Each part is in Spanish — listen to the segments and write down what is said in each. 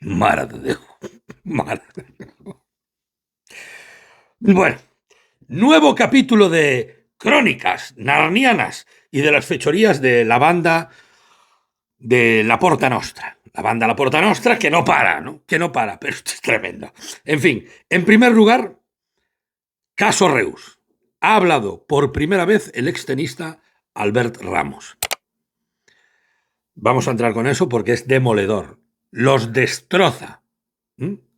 Mare de Déu. Mare de Déu. Bueno, nuevo capítulo de Crónicas Narnianas y de las fechorías de la banda de La Porta Nostra. La banda La Porta Nostra que no para, ¿no? Que no para, pero esto es tremendo. En fin, en primer lugar, caso Reus. Ha hablado por primera vez el extenista Albert Ramos. Vamos a entrar con eso porque es demoledor. Los destroza.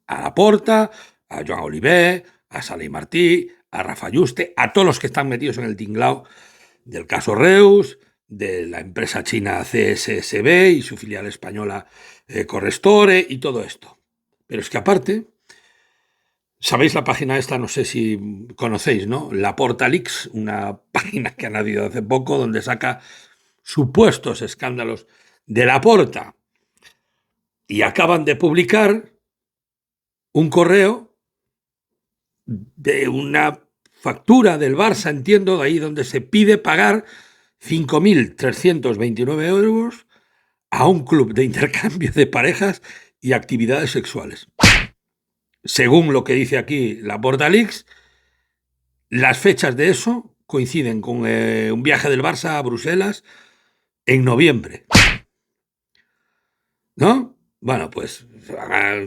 A Laporta, a Joan Oliver, a Sala y Martí, a Rafa Yuste, a todos los que están metidos en el tinglao del caso Reus, de la empresa china CSSB y su filial española Correstore y todo esto. Pero es que aparte, ¿sabéis la página esta? No sé si conocéis, ¿no? Laporta Leaks, una página que ha nacido hace poco donde saca supuestos escándalos de Laporta. Y acaban de publicar un correo de una factura del Barça, entiendo, de ahí donde se pide pagar 5.329 euros a un club de intercambio de parejas y actividades sexuales. Según lo que dice aquí la Porta Leaks, las fechas de eso coinciden con un viaje del Barça a Bruselas en noviembre. ¿No? Bueno, pues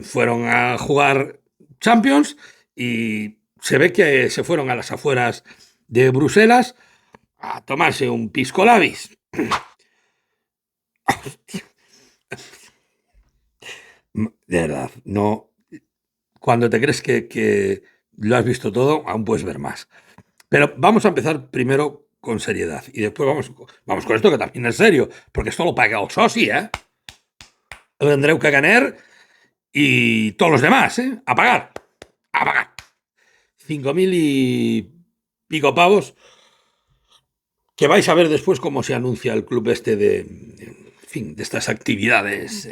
fueron a jugar Champions y se ve que se fueron a las afueras de Bruselas a tomarse un pisco labis. De verdad, no. Cuando te crees que lo has visto todo, aún puedes ver más. Pero vamos a empezar primero con seriedad y después vamos con esto que también es serio, porque esto lo paga Ososi, ¿eh? Andreu Caganer y todos los demás, ¿eh? A pagar. A pagar. 5.000 y pico pavos que vais a ver después cómo se anuncia el club este en fin, de estas actividades.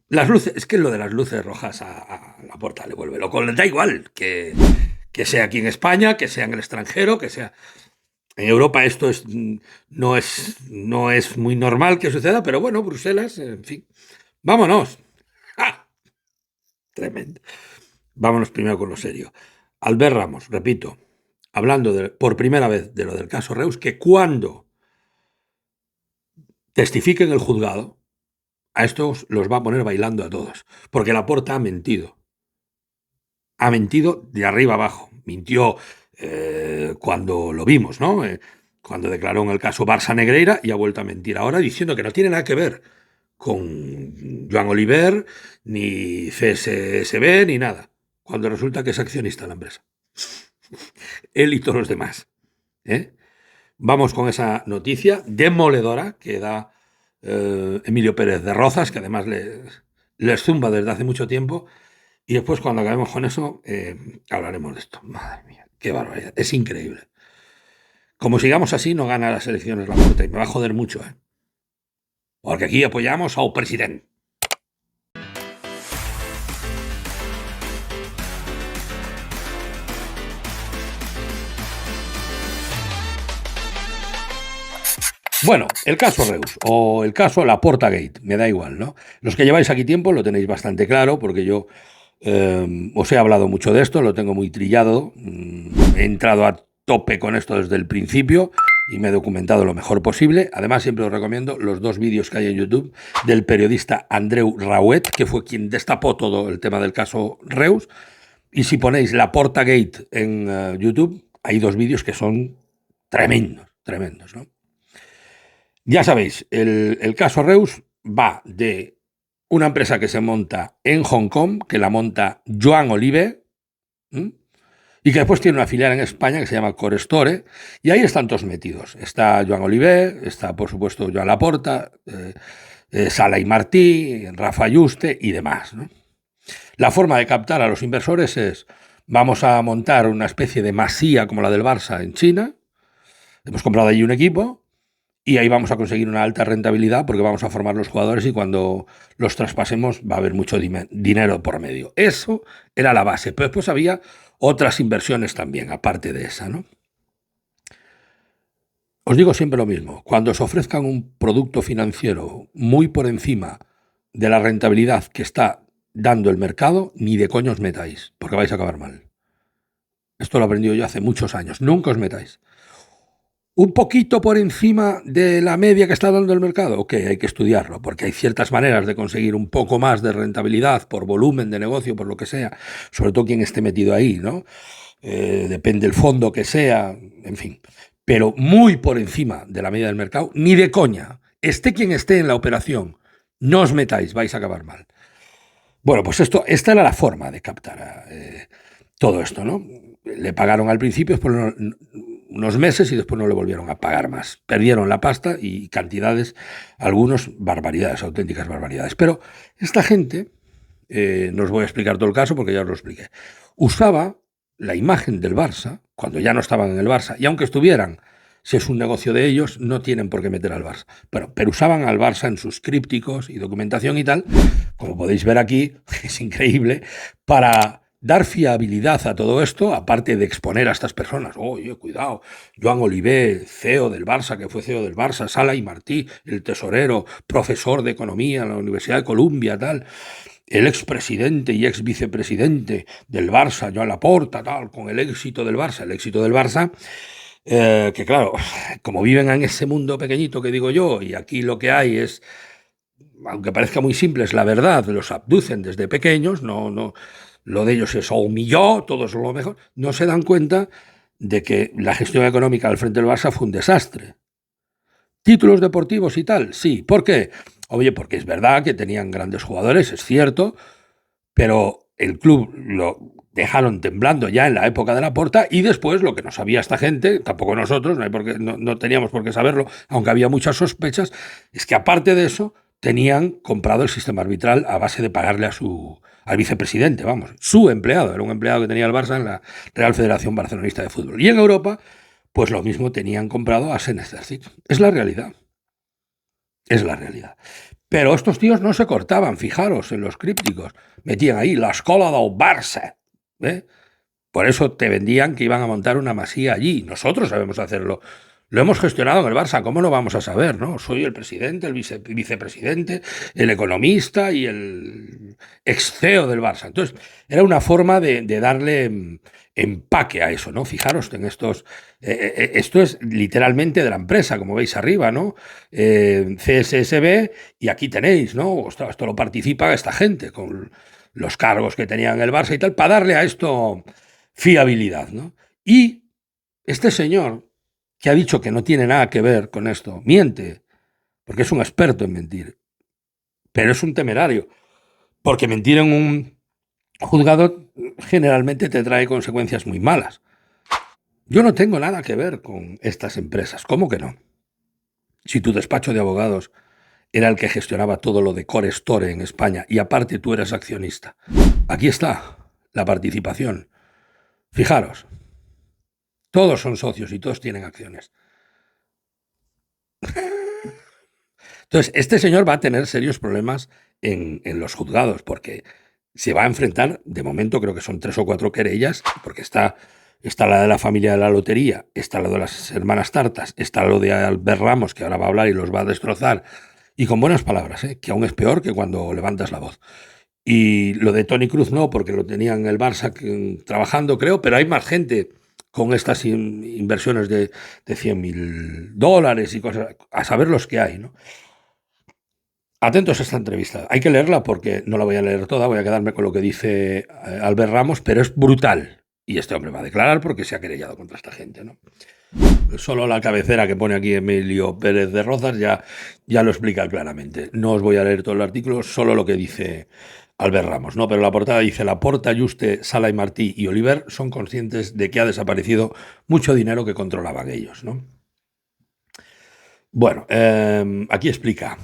Las luces, es que lo de las luces rojas a Laporta le vuelve loco. Le da igual que sea aquí en España, que sea en el extranjero, que sea en Europa. Esto no es muy normal que suceda, pero bueno, Bruselas, en fin. Vámonos. ¡Ah! Tremendo. Vámonos primero con lo serio. Albert Ramos, repito, hablando por primera vez de lo del caso Reus, que cuando testifique en el juzgado, a estos los va a poner bailando a todos, porque Laporta ha mentido. Ha mentido de arriba abajo. Mintió cuando lo vimos, ¿no? Cuando declaró en el caso Barça Negreira y ha vuelto a mentir ahora diciendo que no tiene nada que ver con Joan Oliver, ni CSSB, ni nada. Cuando resulta que es accionista de la empresa. Él y todos los demás. ¿Eh? Vamos con esa noticia demoledora que da Emilio Pérez de Rozas, que además les zumba desde hace mucho tiempo. Y después, cuando acabemos con eso, hablaremos de esto. Madre mía, qué barbaridad. Es increíble. Como sigamos así, no gana las elecciones la Porta. Y me va a joder mucho, ¿eh? Porque aquí apoyamos al presidente. Bueno, el caso Reus o el caso Laporta Gate, me da igual, ¿no? Los que lleváis aquí tiempo lo tenéis bastante claro porque yo os he hablado mucho de esto, lo tengo muy trillado, he entrado a tope con esto desde el principio y me he documentado lo mejor posible. Además, siempre os recomiendo los dos vídeos que hay en YouTube del periodista Andreu Rauet, que fue quien destapó todo el tema del caso Reus. Y si ponéis Laporta Gate en YouTube, hay dos vídeos que son tremendos, tremendos, ¿no? Ya sabéis, el caso Reus va de una empresa que se monta en Hong Kong, que la monta Joan Oliver, y que después tiene una filial en España que se llama Correstore, y ahí están todos metidos. Está Joan Oliver, está por supuesto Joan Laporta, Sala y Martí, Rafa Yuste y demás, ¿no? La forma de captar a los inversores es: vamos a montar una especie de masía como la del Barça en China, hemos comprado allí un equipo, y ahí vamos a conseguir una alta rentabilidad porque vamos a formar los jugadores y cuando los traspasemos va a haber mucho dinero por medio. Eso era la base, pero después había otras inversiones también, aparte de esa, ¿no? Os digo siempre lo mismo, cuando os ofrezcan un producto financiero muy por encima de la rentabilidad que está dando el mercado, ni de coño os metáis, porque vais a acabar mal. Esto lo he aprendido yo hace muchos años. Nunca os metáis. Un poquito por encima de la media que está dando el mercado, ok, hay que estudiarlo, porque hay ciertas maneras de conseguir un poco más de rentabilidad por volumen de negocio, por lo que sea, sobre todo quien esté metido ahí, ¿no? Depende del fondo que sea, en fin. Pero muy por encima de la media del mercado, ni de coña. Esté quien esté en la operación, no os metáis, vais a acabar mal. Bueno, pues esta era la forma de captar todo esto, ¿no? Le pagaron al principio, después unos meses y después no le volvieron a pagar más. Perdieron la pasta y cantidades, algunos barbaridades, auténticas barbaridades. Pero esta gente, no os voy a explicar todo el caso porque ya os lo expliqué, usaba la imagen del Barça, cuando ya no estaban en el Barça, y aunque estuvieran, si es un negocio de ellos, no tienen por qué meter al Barça. Pero usaban al Barça en sus crípticos y documentación y tal, como podéis ver aquí, es increíble, para dar fiabilidad a todo esto, aparte de exponer a estas personas. Oye, cuidado, Joan Oliver, CEO del Barça, que fue CEO del Barça, Sala y Martí, el tesorero, profesor de economía en la Universidad de Columbia, tal, el expresidente y ex vicepresidente del Barça, Joan Laporta, tal, con el éxito del Barça, que claro, como viven en ese mundo pequeñito que digo yo, y aquí lo que hay es, aunque parezca muy simple, es la verdad, los abducen desde pequeños, no, lo de ellos es humilló, todo es lo mejor, no se dan cuenta de que la gestión económica al frente del Barça fue un desastre. Títulos deportivos y tal, sí. ¿Por qué? Oye, porque es verdad que tenían grandes jugadores, es cierto, pero el club lo dejaron temblando ya en la época de Laporta y después lo que no sabía esta gente, tampoco nosotros, no teníamos por qué saberlo, aunque había muchas sospechas, es que aparte de eso tenían comprado el sistema arbitral a base de pagarle al vicepresidente, vamos, su empleado, era un empleado que tenía el Barça en la Real Federación Barcelonista de Fútbol. Y en Europa, pues lo mismo tenían comprado a Senexercit. Es la realidad. Es la realidad. Pero estos tíos no se cortaban, fijaros en los crípticos. Metían ahí la escola del Barça. ¿Eh? Por eso te vendían que iban a montar una masía allí. Nosotros sabemos hacerlo. Lo hemos gestionado en el Barça. ¿Cómo no vamos a saber? ¿No? Soy el presidente, el vicepresidente, el economista y el ex CEO del Barça. Entonces, era una forma de darle empaque a eso, ¿no? Fijaros en estos. Esto es literalmente de la empresa, como veis arriba, ¿no? CSSB, y aquí tenéis, ¿no? Ostras, esto lo participa esta gente con los cargos que tenían en el Barça y tal, para darle a esto fiabilidad, ¿no? Y este señor, que ha dicho que no tiene nada que ver con esto, miente, porque es un experto en mentir, pero es un temerario, porque mentir en un juzgado generalmente te trae consecuencias muy malas. Yo no tengo nada que ver con estas empresas, ¿cómo que no? Si tu despacho de abogados era el que gestionaba todo lo de Core Store en España y aparte tú eras accionista. Aquí está la participación. Fijaros, todos son socios y todos tienen acciones. Entonces, este señor va a tener serios problemas en los juzgados porque se va a enfrentar, de momento creo que son 3 o 4 querellas, porque está la de la familia de la lotería, está la de las hermanas Tartas, está lo de Albert Ramos, que ahora va a hablar y los va a destrozar, y con buenas palabras, que aún es peor que cuando levantas la voz. Y lo de Toni Kroos no, porque lo tenían en el Barça trabajando, creo, pero hay más gente con estas inversiones de $100.000 y cosas, a saber los que hay, ¿no? Atentos a esta entrevista. Hay que leerla porque no la voy a leer toda, voy a quedarme con lo que dice Albert Ramos, pero es brutal. Y este hombre va a declarar porque se ha querellado contra esta gente, ¿no? Solo la cabecera que pone aquí Emilio Pérez de Rozas ya lo explica claramente. No os voy a leer todo el artículo, solo lo que dice Albert Ramos, ¿no? Pero la portada dice: Laporta, Juste, Sala y Martí y Oliver son conscientes de que ha desaparecido mucho dinero que controlaban ellos, ¿no? Bueno, aquí explica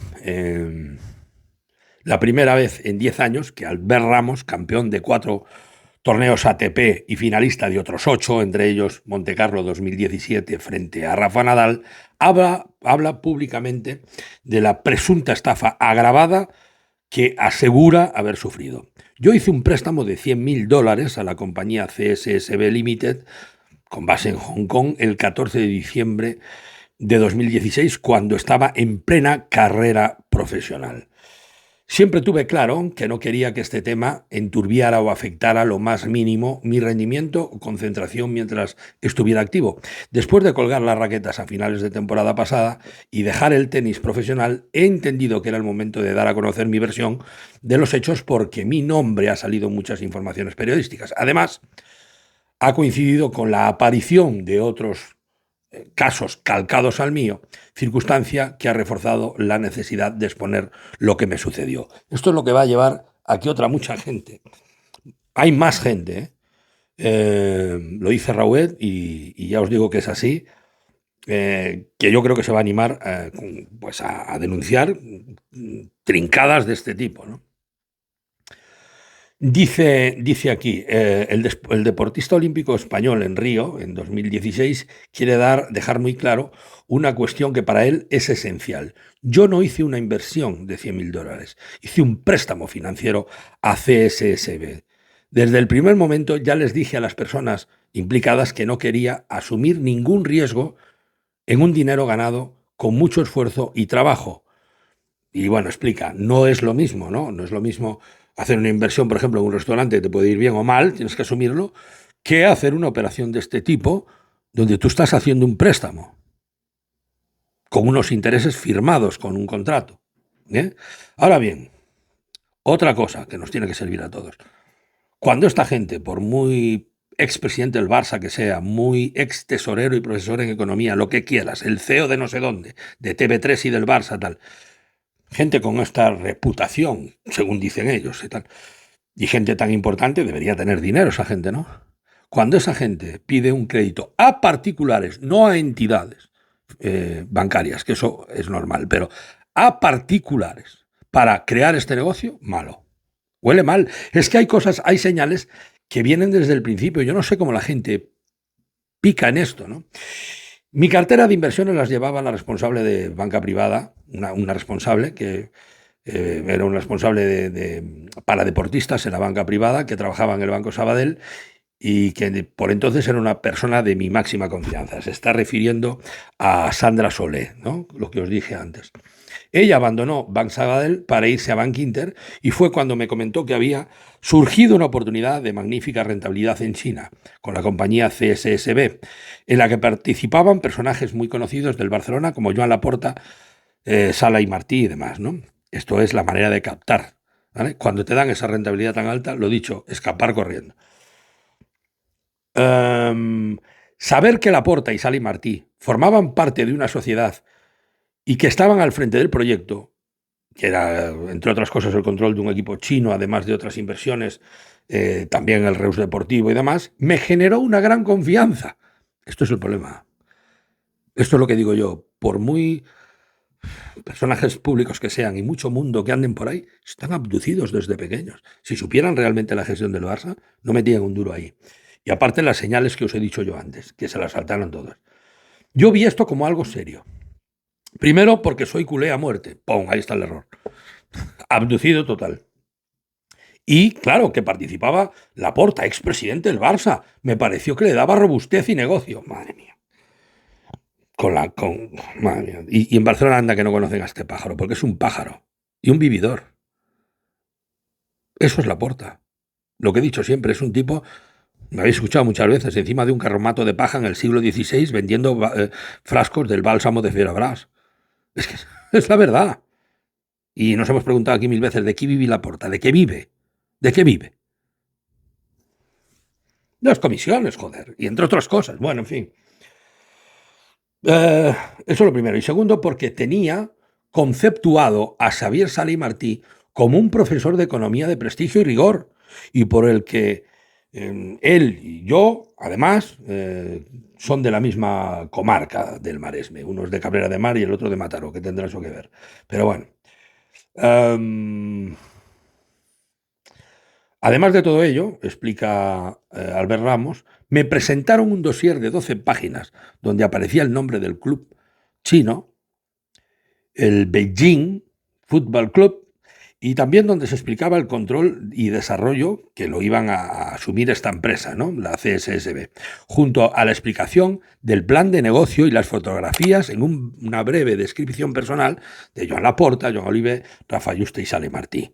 la primera vez en 10 años que Albert Ramos, campeón de 4 torneos ATP y finalista de otros 8, entre ellos Montecarlo 2017 frente a Rafa Nadal, habla públicamente de la presunta estafa agravada que asegura haber sufrido. Yo hice un préstamo de $100.000 a la compañía CSSB Limited, con base en Hong Kong, el 14 de diciembre de 2016, cuando estaba en plena carrera profesional. Siempre tuve claro que no quería que este tema enturbiara o afectara lo más mínimo mi rendimiento o concentración mientras estuviera activo. Después de colgar las raquetas a finales de temporada pasada y dejar el tenis profesional, he entendido que era el momento de dar a conocer mi versión de los hechos porque mi nombre ha salido en muchas informaciones periodísticas. Además, ha coincidido con la aparición de otros casos calcados al mío, circunstancia que ha reforzado la necesidad de exponer lo que me sucedió. Esto es lo que va a llevar a que mucha gente, hay más gente, lo dice Rauet y ya os digo que es así, que yo creo que se va a animar pues a denunciar trincadas de este tipo, ¿no? Dice aquí, el deportista olímpico español en Río, en 2016, quiere dejar muy claro una cuestión que para él es esencial. Yo no hice una inversión de 100.000 dólares, hice un préstamo financiero a CSSB. Desde el primer momento ya les dije a las personas implicadas que no quería asumir ningún riesgo en un dinero ganado con mucho esfuerzo y trabajo. Y bueno, explica, no es lo mismo, ¿no? No es lo mismo hacer una inversión, por ejemplo, en un restaurante, te puede ir bien o mal, tienes que asumirlo, que hacer una operación de este tipo donde tú estás haciendo un préstamo con unos intereses firmados con un contrato. ¿Eh? Ahora bien, otra cosa que nos tiene que servir a todos. Cuando esta gente, por muy expresidente del Barça que sea, muy ex tesorero y profesor en economía, lo que quieras, el CEO de no sé dónde, de TV3 y del Barça, tal, gente con esta reputación, según dicen ellos y tal, y gente tan importante, debería tener dinero esa gente, ¿no? Cuando esa gente pide un crédito a particulares, no a entidades bancarias, que eso es normal, pero a particulares para crear este negocio, malo. Huele mal. Es que hay cosas, hay señales que vienen desde el principio. Yo no sé cómo la gente pica en esto, ¿no? Mi cartera de inversiones las llevaba la responsable de banca privada, una responsable que era un responsable para deportistas en la banca privada que trabajaba en el Banco Sabadell y que por entonces era una persona de mi máxima confianza. Se está refiriendo a Sandra Solé, ¿no? Lo que os dije antes. Ella abandonó Bank Sabadell para irse a Bank Inter y fue cuando me comentó que había surgido una oportunidad de magnífica rentabilidad en China con la compañía CSSB, en la que participaban personajes muy conocidos del Barcelona como Joan Laporta, Sala y Martí y demás, ¿no? Esto es la manera de captar, ¿vale? Cuando te dan esa rentabilidad tan alta, lo dicho, escapar corriendo. Saber que Laporta y Sala y Martí formaban parte de una sociedad y que estaban al frente del proyecto, que era, entre otras cosas, el control de un equipo chino, además de otras inversiones, también el Reus Deportivo y demás, me generó una gran confianza. Esto es el problema. Esto es lo que digo yo. Por muy personajes públicos que sean y mucho mundo que anden por ahí, están abducidos desde pequeños. Si supieran realmente la gestión del Barça, no metían un duro ahí. Y aparte las señales que os he dicho yo antes, que se las saltaron todas. Yo vi esto como algo serio. Primero porque soy culé a muerte. ¡Pum! Ahí está el error. Abducido total. Y claro, que participaba Laporta, expresidente del Barça. Me pareció que le daba robustez y negocio. Madre mía. Madre mía. Y en Barcelona anda que no conocen a este pájaro, porque es un pájaro y un vividor. Eso es Laporta. Lo que he dicho siempre, es un tipo, me habéis escuchado muchas veces, encima de un carromato de paja en el siglo XVI vendiendo frascos del bálsamo de Fierabras. Es que es la verdad. Y nos hemos preguntado aquí mil veces, ¿de qué vive Laporta? ¿De qué vive? ¿De qué vive? De las comisiones, joder. Y entre otras cosas. Bueno, en fin. Eso es lo primero. Y segundo, porque tenía conceptuado a Xavier Sala y Martí como un profesor de economía de prestigio y rigor, y por el que él y yo, además, son de la misma comarca del Maresme. Uno es de Cabrera de Mar y el otro de Mataró, que tendrá eso que ver. Pero bueno. Además de todo ello, explica Albert Ramos, me presentaron un dossier de 12 páginas donde aparecía el nombre del club chino, el Beijing Football Club, y también donde se explicaba el control y desarrollo que lo iban a asumir esta empresa, ¿no? La CSSB, junto a la explicación del plan de negocio y las fotografías en una breve descripción personal de Joan Laporta, Joan Oliver, Rafa Juste y Sala i Martí.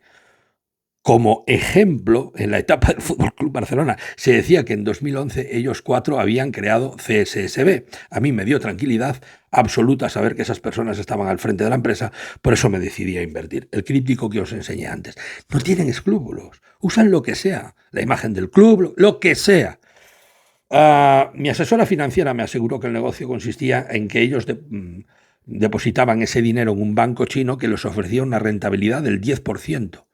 Como ejemplo, en la etapa del Fútbol Club Barcelona, se decía que en 2011 ellos 4 habían creado CSSB. A mí me dio tranquilidad absoluta saber que esas personas estaban al frente de la empresa, por eso me decidí a invertir. El críptico que os enseñé antes. No tienen escrúpulos, usan lo que sea, la imagen del club, lo que sea. Mi asesora financiera me aseguró que el negocio consistía en que ellos depositaban ese dinero en un banco chino que les ofrecía una rentabilidad del 10%.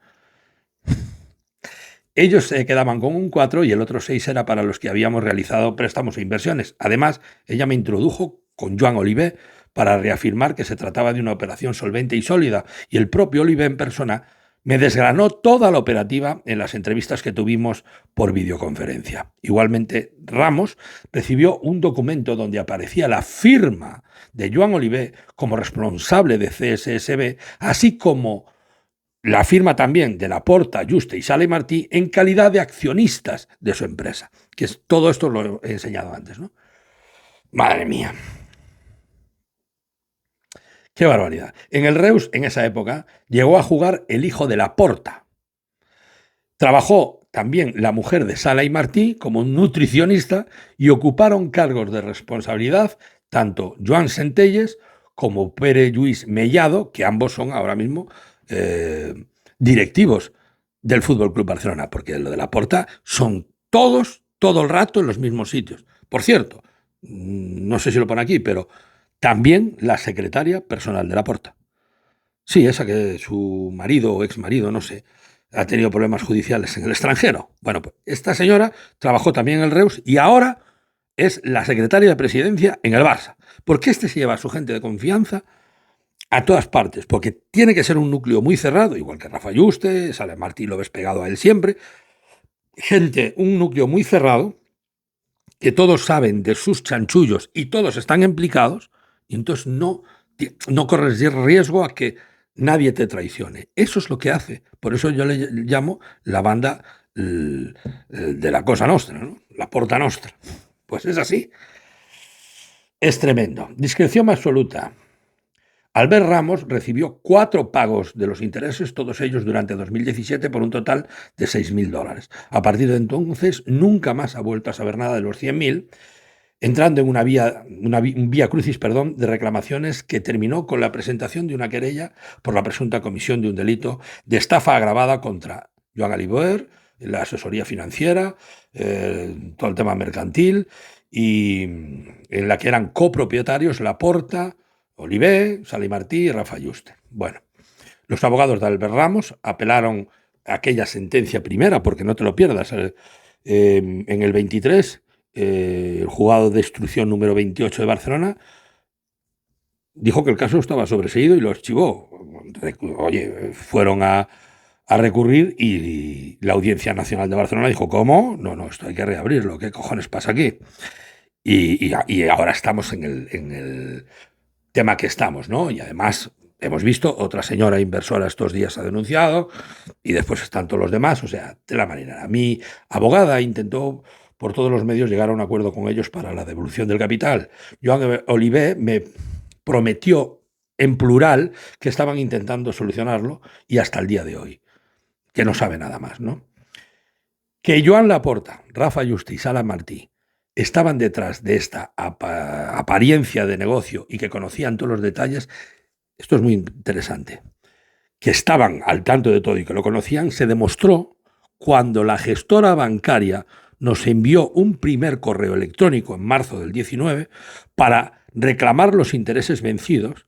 Ellos se quedaban con un 4 y el otro 6 era para los que habíamos realizado préstamos e inversiones. Además, ella me introdujo con Joan Oliver para reafirmar que se trataba de una operación solvente y sólida, y el propio Oliver en persona me desgranó toda la operativa en las entrevistas que tuvimos por videoconferencia. Igualmente, Ramos recibió un documento donde aparecía la firma de Joan Oliver como responsable de CSSB, así como la firma también de Laporta, Juste y Sala i Martí en calidad de accionistas de su empresa. Que es, todo esto lo he enseñado antes, ¿no? Madre mía. Qué barbaridad. En el Reus, en esa época, llegó a jugar el hijo de Laporta. Trabajó también la mujer de Sala i Martí como nutricionista y ocuparon cargos de responsabilidad tanto Joan Centelles como Pere Lluís Mellado, que ambos son ahora mismo directivos del Fútbol Club Barcelona, porque lo de Laporta son todos, todo el rato en los mismos sitios. Por cierto, no sé si lo pone aquí, pero también la secretaria personal de Laporta. Sí, esa que su marido o exmarido, no sé, ha tenido problemas judiciales en el extranjero. Bueno, pues esta señora trabajó también en el Reus y ahora es la secretaria de presidencia en el Barça. Porque este se lleva a su gente de confianza a todas partes, porque tiene que ser un núcleo muy cerrado, igual que Rafa Juste, Sala i Martí lo ves pegado a él siempre. Gente, un núcleo muy cerrado, que todos saben de sus chanchullos y todos están implicados, y entonces no corres riesgo a que nadie te traicione. Eso es lo que hace. Por eso yo le llamo la banda de la Cosa Nostra, ¿no? La Porta Nostra. Pues es así. Es tremendo. Discreción absoluta. Albert Ramos recibió 4 pagos de los intereses, todos ellos durante 2017, por un total de $6.000. A partir de entonces, nunca más ha vuelto a saber nada de los 100.000, entrando en un vía crucis, de reclamaciones que terminó con la presentación de una querella por la presunta comisión de un delito de estafa agravada contra Joan Oliver, la asesoría financiera, todo el tema mercantil, y en la que eran copropietarios Laporta, Oliver, Sala i Martí y Rafa Juste. Bueno, los abogados de Albert Ramos apelaron a aquella sentencia primera, porque no te lo pierdas, en el 23, el juzgado de instrucción número 28 de Barcelona dijo que el caso estaba sobreseído y lo archivó. Oye, fueron a recurrir y la Audiencia Nacional de Barcelona dijo, ¿cómo? No, esto hay que reabrirlo, ¿qué cojones pasa aquí? Y ahora estamos en el tema que estamos, ¿no? Y además hemos visto, otra señora inversora estos días ha denunciado y después están todos los demás, o sea, de la manera. Mi abogada intentó por todos los medios llegar a un acuerdo con ellos para la devolución del capital. Joan Oliver me prometió en plural que estaban intentando solucionarlo y hasta el día de hoy, que no sabe nada más, ¿no? Que Joan Laporta, Rafa Juste y Sala Martí estaban detrás de esta apariencia de negocio y que conocían todos los detalles, esto es muy interesante. Que estaban al tanto de todo y que lo conocían, se demostró cuando la gestora bancaria nos envió un primer correo electrónico en marzo del 19 para reclamar los intereses vencidos,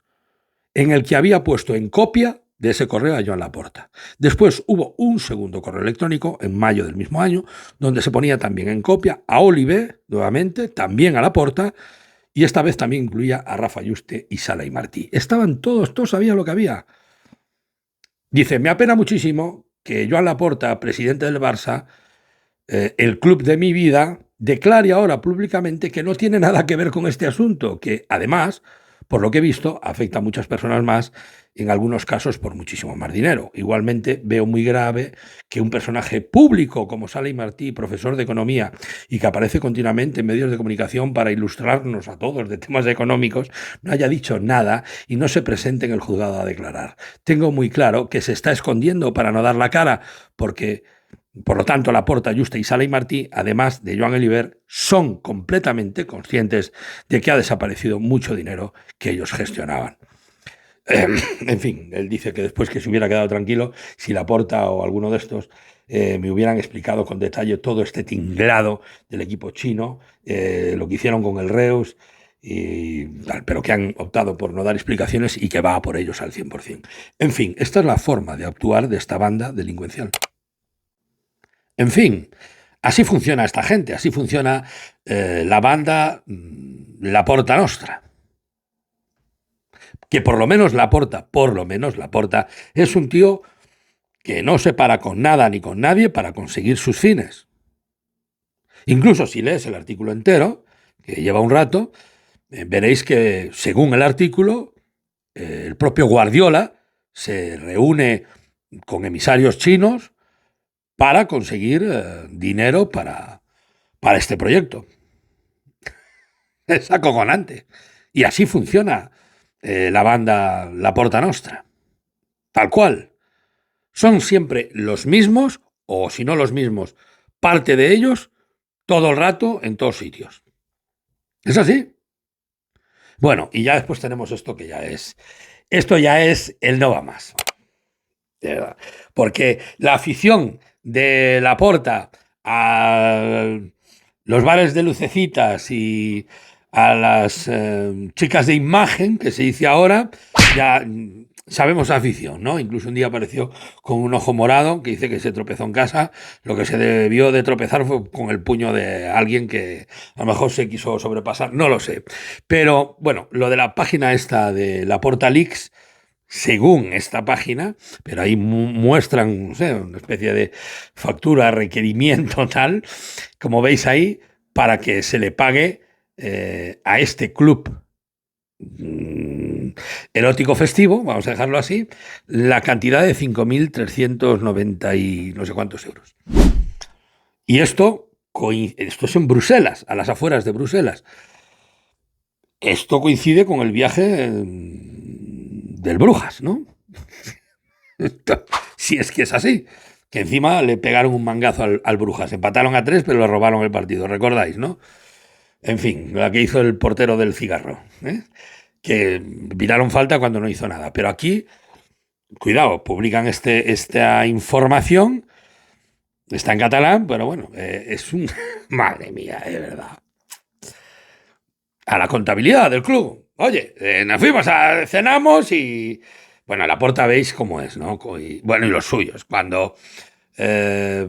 en el que había puesto en copia de ese correo a Joan Laporta. Después hubo un segundo correo electrónico en mayo del mismo año, donde se ponía también en copia a Oliver, nuevamente, también a Laporta, y esta vez también incluía a Rafa Juste y Sala i Martí. Estaban todos sabían lo que había. Dice, me apena muchísimo que Joan Laporta, presidente del Barça, el club de mi vida, declare ahora públicamente que no tiene nada que ver con este asunto, que además, por lo que he visto, afecta a muchas personas más en algunos casos por muchísimo más dinero. Igualmente veo muy grave que un personaje público como Sala y Martí, profesor de economía, y que aparece continuamente en medios de comunicación para ilustrarnos a todos de temas económicos, no haya dicho nada y no se presente en el juzgado a declarar. Tengo muy claro que se está escondiendo para no dar la cara, porque, por lo tanto, Laporta, Yuste y Sala y Martí, además de Joan Eliver, son completamente conscientes de que ha desaparecido mucho dinero que ellos gestionaban. En fin, él dice que después que se hubiera quedado tranquilo, si Laporta o alguno de estos me hubieran explicado con detalle todo este tinglado del equipo chino, lo que hicieron con el Reus, y tal, pero que han optado por no dar explicaciones y que va a por ellos al 100%. En fin, esta es la forma de actuar de esta banda delincuencial. En fin, así funciona esta gente, así funciona la banda La Porta Nostra. Que por lo menos la porta, es un tío que no se para con nada ni con nadie para conseguir sus fines. Incluso si lees el artículo entero, que lleva un rato, veréis que según el artículo, el propio Guardiola se reúne con emisarios chinos para conseguir dinero para este proyecto. Es acogonante. Y así funciona la banda La Porta Nostra. Tal cual. Son siempre los mismos, o si no los mismos, parte de ellos, todo el rato, en todos sitios. Es así. Bueno, y ya después tenemos esto ya es el no va más. De verdad. Porque la afición de Laporta a los bares de lucecitas y a las chicas de imagen, que se dice ahora, ya sabemos afición, ¿no? Incluso un día apareció con un ojo morado que dice que se tropezó en casa. Lo que se debió de tropezar fue con el puño de alguien que a lo mejor se quiso sobrepasar, no lo sé. Pero bueno, lo de la página esta de Laporta Leaks, según esta página, pero ahí muestran, no sé, una especie de factura, requerimiento tal, como veis ahí, para que se le pague a este club erótico festivo, vamos a dejarlo así, la cantidad de 5.390 y no sé cuántos euros. Y esto es en Bruselas, a las afueras de Bruselas. Esto coincide con el viaje del Brujas, ¿no? Si es que es así. Que encima le pegaron un mangazo al Brujas. Empataron a 3, pero le robaron el partido. ¿Recordáis, no? En fin, la que hizo el portero del Cigarro. Que miraron falta cuando no hizo nada. Pero aquí, cuidado, publican esta información. Está en catalán, pero bueno, es un... Madre mía, de verdad. A la contabilidad del club. Oye, nos fuimos cenamos y... Bueno, la Porta veis cómo es, ¿no? Bueno, y los suyos. Cuando eh,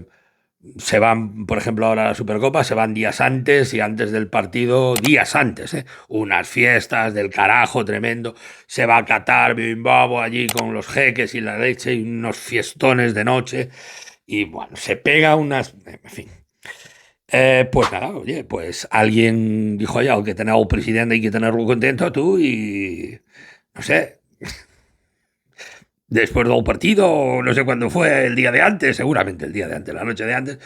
se van, por ejemplo, ahora a la Supercopa, se van días antes y antes del partido, días antes, ¿eh? Unas fiestas del carajo tremendo. Se va a Qatar, Bimbabo, allí con los jeques y la leche y unos fiestones de noche. Y bueno, se pega unas... En fin. Pues nada, oye, pues alguien dijo ya que tener al presidente hay que tenerlo contento tú y no sé, después del partido, no sé cuándo fue, el día de antes, seguramente el día de antes, la noche de antes,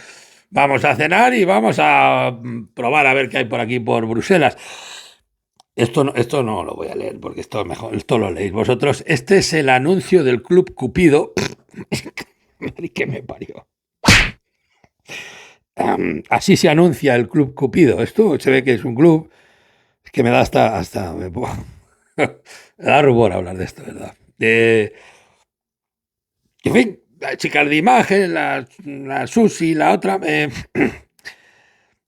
vamos a cenar y vamos a probar a ver qué hay por aquí por Bruselas. Esto no lo voy a leer porque esto mejor, esto lo leéis vosotros. Este es el anuncio del Club Cupido. ¿Qué me parió? Así se anuncia el Club Cupido. Esto se ve que es un club que me da me da rubor hablar de esto, ¿verdad? En fin, las chicas de imagen, la Susi, la otra.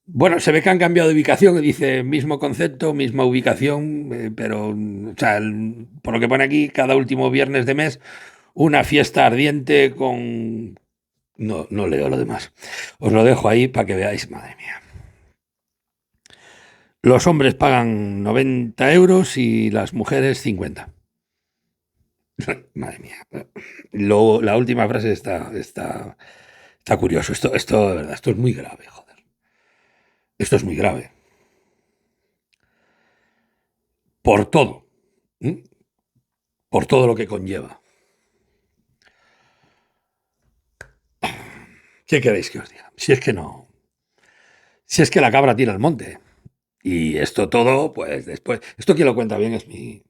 Bueno, se ve que han cambiado de ubicación, dice mismo concepto, misma ubicación, pero, o sea, por lo que pone aquí, cada último viernes de mes, una fiesta ardiente con... No, no leo lo demás. Os lo dejo ahí para que veáis, madre mía. Los hombres pagan 90 euros y las mujeres 50. Madre mía. La última frase está curioso. Esto, de verdad, esto es muy grave, joder. Esto es muy grave. Por todo. ¿Mm? por todo lo que conlleva. ¿Qué queréis que os diga? Si es que no, si es que la cabra tira al monte. Y esto todo, pues después, esto quien lo cuenta bien es mi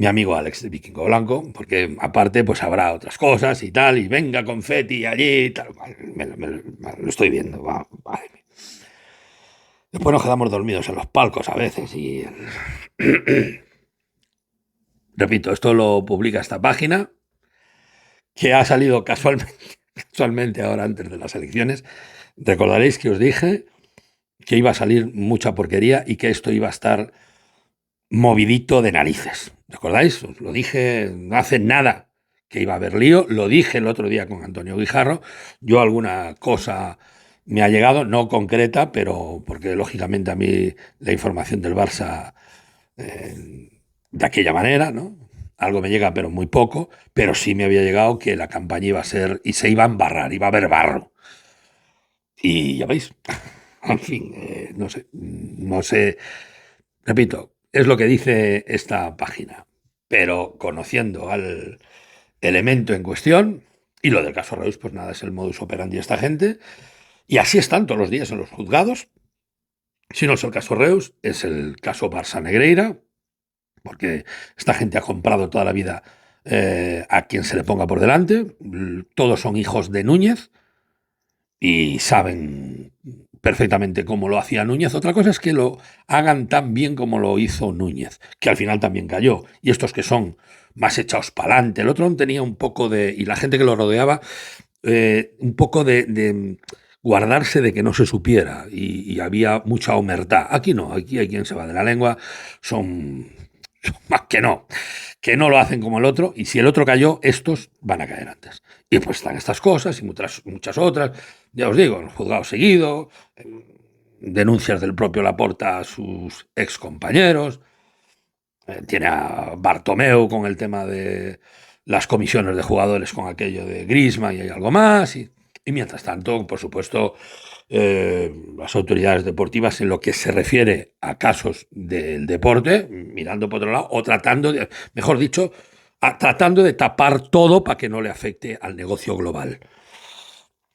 amigo Alex de Vikingo Blanco, porque aparte pues habrá otras cosas y tal, y venga confeti allí y tal. Lo estoy viendo, vale. Después nos quedamos dormidos en los palcos a veces y repito, esto lo publica esta página que ha salido casualmente ahora antes de las elecciones. Recordaréis que os dije que iba a salir mucha porquería y que esto iba a estar movidito de narices. ¿Recordáis? Os lo dije no hace nada que iba a haber lío. Lo dije el otro día con Antonio Guijarro. Yo alguna cosa me ha llegado, no concreta, pero porque lógicamente a mí la información del Barça de aquella manera, ¿no? Algo me llega, pero muy poco, pero sí me había llegado que la campaña iba a ser y se iba a embarrar, iba a haber barro. Y ya veis, en fin, no sé, repito, es lo que dice esta página, pero conociendo al elemento en cuestión, y lo del caso Reus, pues nada, es el modus operandi de esta gente, y así están todos los días en los juzgados. Si no es el caso Reus, es el caso Barça Negreira, porque esta gente ha comprado toda la vida a quien se le ponga por delante, todos son hijos de Núñez, y saben perfectamente cómo lo hacía Núñez. Otra cosa es que lo hagan tan bien como lo hizo Núñez, que al final también cayó. Y estos que son más echados para adelante. El otro tenía un poco de, y la gente que lo rodeaba, un poco de guardarse de que no se supiera. Y había mucha omertad. Aquí no, aquí hay quien se va de la lengua. Son más que no lo hacen como el otro, y si el otro cayó, estos van a caer antes. Y pues están estas cosas y muchas otras, ya os digo, en los juzgados seguidos, denuncias del propio Laporta a sus ex compañeros, tiene a Bartomeu con el tema de las comisiones de jugadores con aquello de Griezmann y hay algo más, y mientras tanto, por supuesto, las autoridades deportivas en lo que se refiere a casos del deporte, mirando por otro lado o tratando de, mejor dicho, tratando de tapar todo para que no le afecte al negocio global.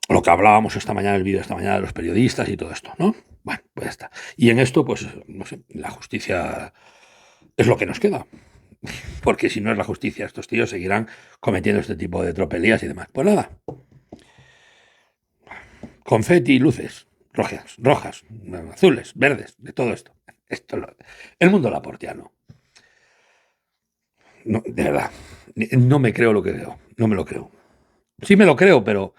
Lo que hablábamos esta mañana, el vídeo esta mañana de los periodistas y todo esto, ¿no? Bueno, pues ya está. Y en esto, pues, no sé, la justicia es lo que nos queda. Porque si no es la justicia, estos tíos seguirán cometiendo este tipo de tropelías y demás. Pues nada, confeti y luces, rojas, azules, verdes, de todo esto. El mundo laportiano. No, de verdad, no me creo lo que veo, no me lo creo. Sí me lo creo, pero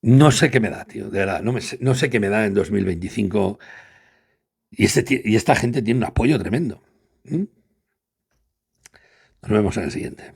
no sé qué me da, tío, de verdad, no sé qué me da en 2025 y esta gente tiene un apoyo tremendo. ¿Mm? Nos vemos en el siguiente.